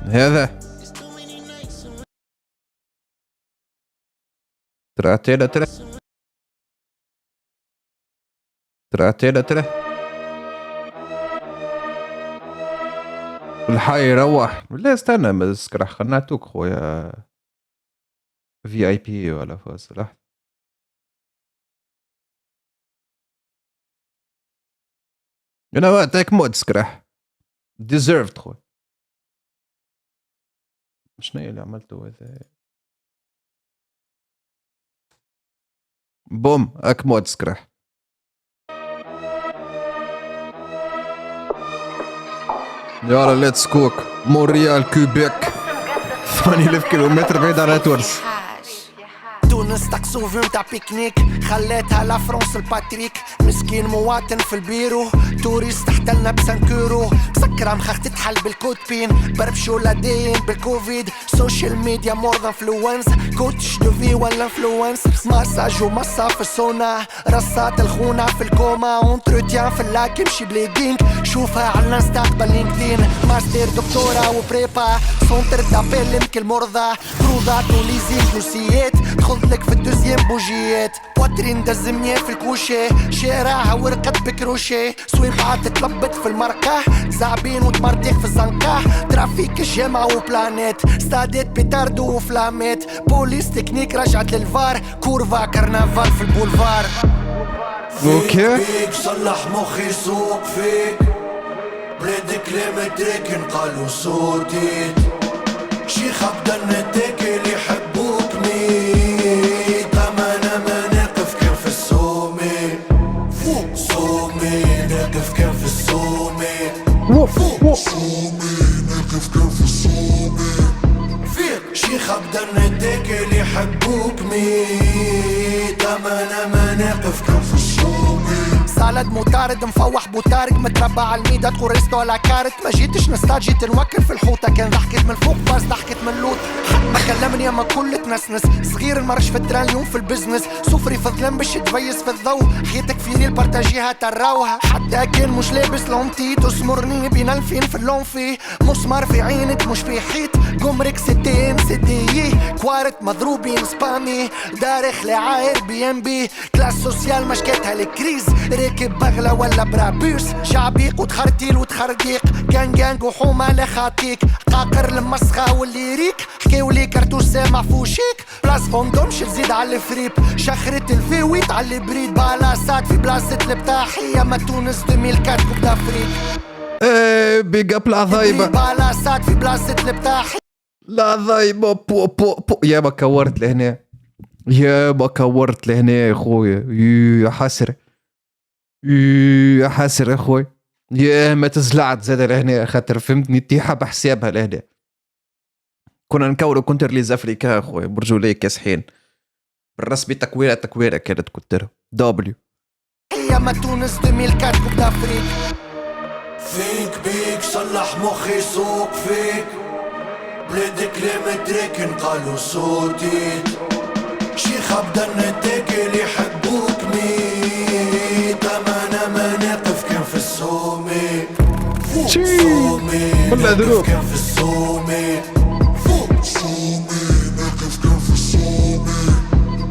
هذا ترى الحي يروح. لا استنى مسكرح خلنا نعطوك خويا في اي بي ولا فاز. لحظة انا وقتك مود سكرح ديزيرفد خويا. شنو اللي عملته هذا؟ بوم اك مود سكرح. يلا ليتس كوك مونريال كوبيك 8000 كيلومتر بعيد على تونس. تونس تاكسوفي متاع بيكنيك خليتها لا فرنسا الباتريك. مسكين مواطن في البيرو توريست احتلنا بسانكورو. مسكرة مخاخ تتحل بالكوتبين بربشو لدين بالكوفيد. سوشيال ميديا مور ذان فلوانس كوتش دو في ولا انفلونس. مساج ومسا في السونا رصات الخونة في الكوما. اونتروتيان في اللاك يمشي بليدينج شوفها على الانستا قبل لينكدين. ماستر دكتورة وبريبا سونتر دابيل يمكن المرضى كروضات وليزيك نسيات تخذلك في الدوزيام بوجيات. بواترين دزمنيه في الكوشة شارعها ورقت بكروشي. سويبعات تلبت في المرقة زعبين وتمرديك في الزنقة. ترافيك الجامعة وبلانيت ستادات بيتاردو وفلامات. بوليس تكنيك رجعت للفار كورفا كرنفال في البولفار. اوكي فيك صلح مخي سوق فيك بلاد كلامتك نقالوا صوتي. شيخة بدنتك اللي يحبوك ميت. اما انا ما نقف كان في السومي فوق سومي نقف كان في السومي فوق سومي نقف كان في السومي. فيق شيخة بدنتك اللي يحبوك ميت. اما انا ما نقف كان في السومي. سالد مطارد مفوح بوتارك متربع على الميدا تقول ريستو على كارت. ما جيتش نستار جيت نوكل في الحوطة. كان ضحكت من فوق بس ضحكت من لوط. حد ما كلمني اما كل تنسنس. صغير المرش في التران اليوم في البزنس. صفري في الظلم باش تفيس في الضوء. حياتك في ريل بارتاجيها تراوها. حتى كان مش لابس لونتي تسمرني بين الفين في اللونفي. مسمار في عينك مش في حيط قمرك 60 سدي كوارت مضروبين سبامي. دارخ لعاير بي ام بي كلاس سوسيال مشكتها الكريز. راكب بغلة ولا برابوس شعبيق وتخرتيل وتخرديق. جانج وحومة لخاطيك قاقر المسخة واللي ريك. حكاولي كارتوش سامع فوشيك بلاس فوندوم شزيد على الفريب. شخرت الفيويت على البريد بالاسات في بلاصة البتاحية. ما تونس 2004 كوب دافريك. بيج اب العظايبة بالاسات في بلاصة البتاحية. العظايبة بو بو بو. يا ما كورت لهنا يا ما كورت لهنا يا خويا. يا حسرة يا حسرة اخوي. يا ما تزلعت زاد لهنا خاطر فهمتني تيحة بحسابها لهنا. كنا نكورو كونتر ليز افريكا اخوي برجوليه كاسحين بالرسمي. تكويره كانت كنتر دبليو. يا ما تونس 2004 كوب دافريك. فيك بيك صلح مخي سوق فيك بلاد كلامتك نقالوا صوتي. شيخة بدنتك اللي يحبوك ميت. اما انا ما نقف كان في السومي فوق سومي نقف كان في السومي فوق سومي نقف كان في السومي.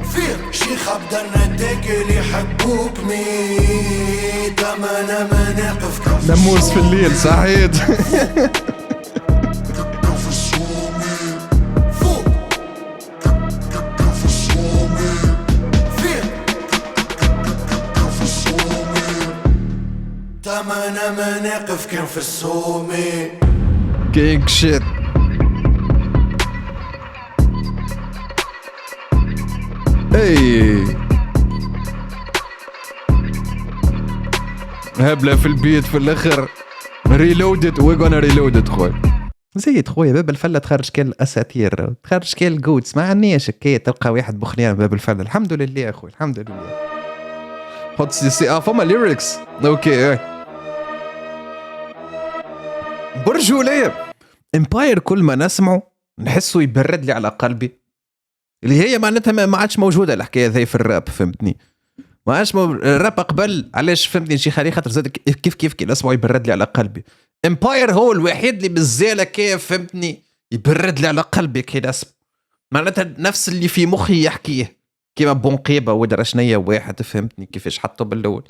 فيق شيخة بدنتك اللي يحبوك ميت. اما انا ما نقف كان في نموس في الليل سعيد. انا ما نقف كان في السومي. كينج شيت. اي هبله في البيت في الاخر ريلودد وي غانا ريلودد خويا. زيد خويا باب الفله تخرج كان الاساطير تخرج كان الجوتس. ما عندناش هكايا تلقى واحد بخليان باب الفله. الحمد لله اخويا الحمد لله. حط سي فما ليركس اوكي. برجوليه امباير كل ما نسمعه نحسه يبرد لي على قلبي. اللي هي معناتها ما عادش موجوده الحكايه ذي في الراب فهمتني. ما عادش الراب قبل علاش فهمتني شي خلي خاطر زاد كيف نسمعه يبرد لي على قلبي. امباير هو الوحيد اللي بالزاله كيف فهمتني يبرد لي على قلبي كي نسمع، معناتها نفس اللي في مخي يحكيه كيما بونقيبه ودرا شنيا واحد، فهمتني كيفاش حطوا بالاول.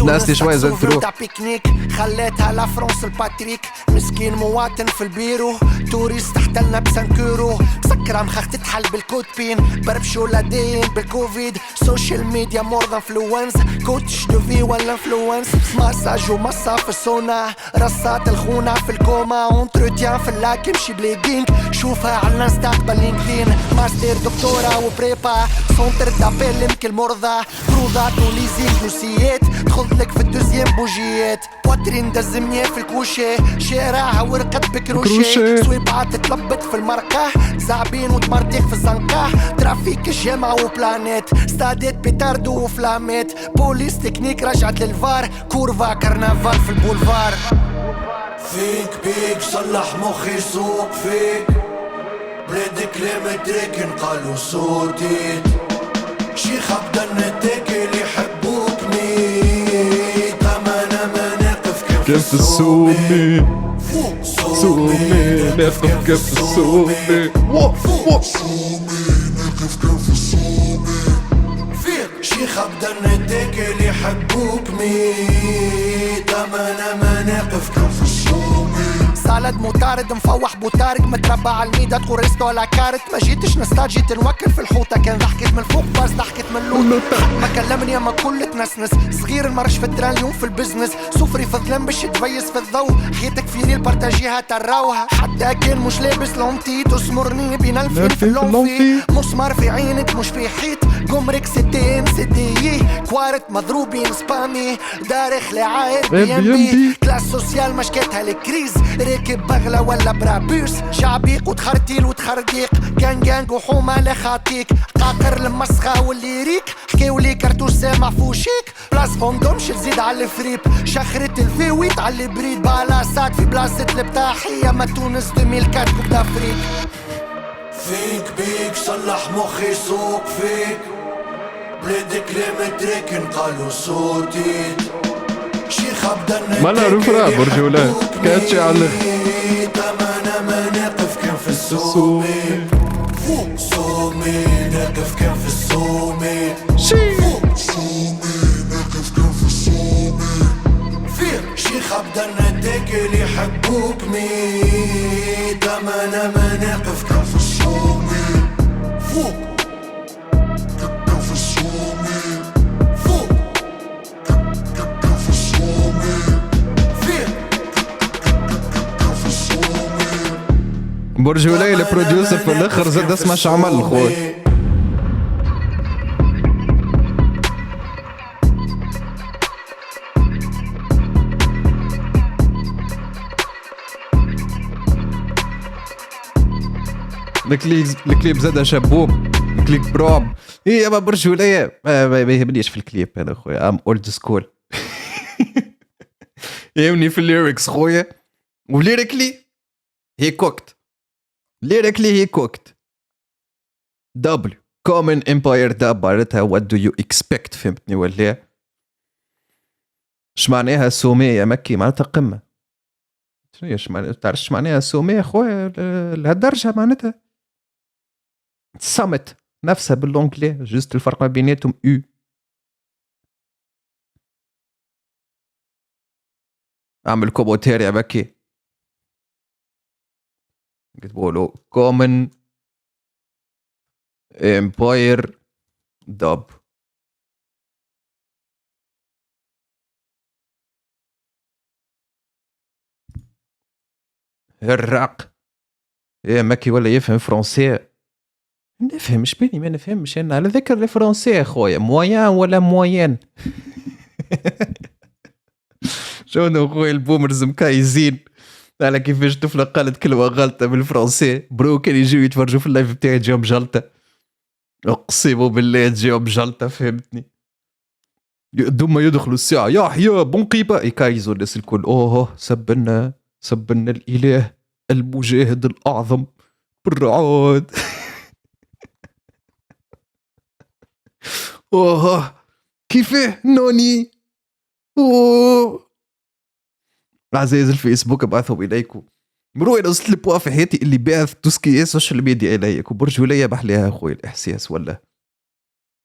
ناس شوية زلترو بيكنيك خليتها لا فرنسا الباتريك، مسكين مواطن في البيرو توريست احتلنا بسنكورو، مسكرة مخاخ تتحل بالكوتبين بربشو لدين بالكوفيد، سوشيال ميديا مور ذان فلوينس، كوتش دو في ولا انفلونس، مساج ومسا في السونا، رصات الخونة في الكوما، اونتروتيان في اللاك يمشي بليدينغ، شوفها على الانستا باللينكدين، ماستر دكتورة وبريبا، سونتر دابيل يمكن مرضى، كروضات وليزينغ نسيات، تخذلك في الدوزيام بوجيات، بواترين دزمية في الكوشة، شارعها ورقت بكروشي، سويبعات تلبت في المرقة، زعبين وتمرتيق في الزنقة، ترافيك الجامعة وبلانيت، ستادات بيتاردو وفلامات، بوليس تكنيك رجعت للفار، كورفا كرنفال في البولفار. فيك بيك صلح مخي سوق فيك، بلاد كلامتك انقالوا صوتي، شيخة بدنتك اللي يحبوك ميت، اما انا ما نقف كيف السومي، سومي نقف كيف السومي، فيك شيخة بدنتك اللي يحبوك ميت، اما انا ما نقف كيف السومي. سالد مطارد مفوح بوتارك متربع على الميدا تقول ريستو على كارت، ما جيتش نستاد جيت نوكل في الحوطه، كان ضحكت من فوق بس ضحكت من اللوط، ما كلمني اما كل تنسنس، صغير المرش في التران اليوم في البزنس، سفري في الظلام باش تفيس في الضوء، حياتك في ريل بارتاجيها تراوها، حتى كان مش لابس لونتي تسمرني بين الفين في اللونفي، مسمار في عينك مش في حيط، قمرك ستين ستي كوارت مضروبين سبامي، دارخ لعاير بي ام بي، كلاس سوسيال مشكتها الكريز، راكب بغلة ولا برابوس، شعبيق وتخرتيل وتخرديق، كان وحومة لخاطيك، قاقر المسخة واللي ريك، حكاولي كرتوش سامع فوشيك، بلاس فوندوم شتزيد على الفريب، شخرت الفيويت على البريد، بالاسات في بلاصة البتاحية ما تونس 2004 كوب دافريك. فيك بيك صلح مخي سوق فيك، بلاد كلامتك انقالوا صوتي، شيخة بدنتك ما نعرف راه برجولات كاتشي على انا ما نقف كان في السومي، فوق سومي نقف كان في السومي، فوق سومي نقف كان في السومي، فيك شيخة بدنتك اللي يحبوك ميت، اما انا ما نقف كان في السومي، فوق كان في السومي، فوق كان في السومي، فيك كان في السومي. برجولي البروديوسر في الاخر زاد اسمع شعمل خويا. الكليب زاد شبوب، الكليب رعب. ايه يا برجولية ما يهمنيش في الكليب انا خويا، ام اولد سكول. يهمني في الليركس خويا، وليريكلي هي كوكت، ليريكلي هي كوكت. دبليو كومن امباير داب معناتها وات دو يو اكسبكت، فهمتني ولا؟ اش معناها سومية يا مكي؟ معناتها قمة. شنو تعرفش معناها سومية خويا لهالدرجة؟ معناتها سامت نفسها باللونجلي، جوست الفرق ما بيناتهم او. اعمل كومنتاري يا مكي، كتبولو كومن امباير داب. الرق يا مكي ولا يفهم فرنسي؟ نفهم اش بيني ما نفهمش انا على ذكر الفرنسي خويا، مويان ولا مويان؟ شنو خويا البومرز مكايزين على كيفاش طفله قالت كلمه غلطه بالفرنسي، برو كان يجيو يتفرجوا في اللايف بتاعي تجاوب جلطه، اقسم بالله تجاوب جلطه، فهمتني؟ ثم يدخلوا الساعه يا حيا بنقيبه يكايزوا الناس الكل، اوه سبنا الاله المجاهد الاعظم بالرعاد. اوه كيفاه نوني. اوه أعزائي الفيسبوك أبعثهم إليكم. مروي أنا وصلت لبوا في حياتي اللي باعث توسكي سوشيال ميديا إليك وبرجولية بحليها أخوي الإحساس ولا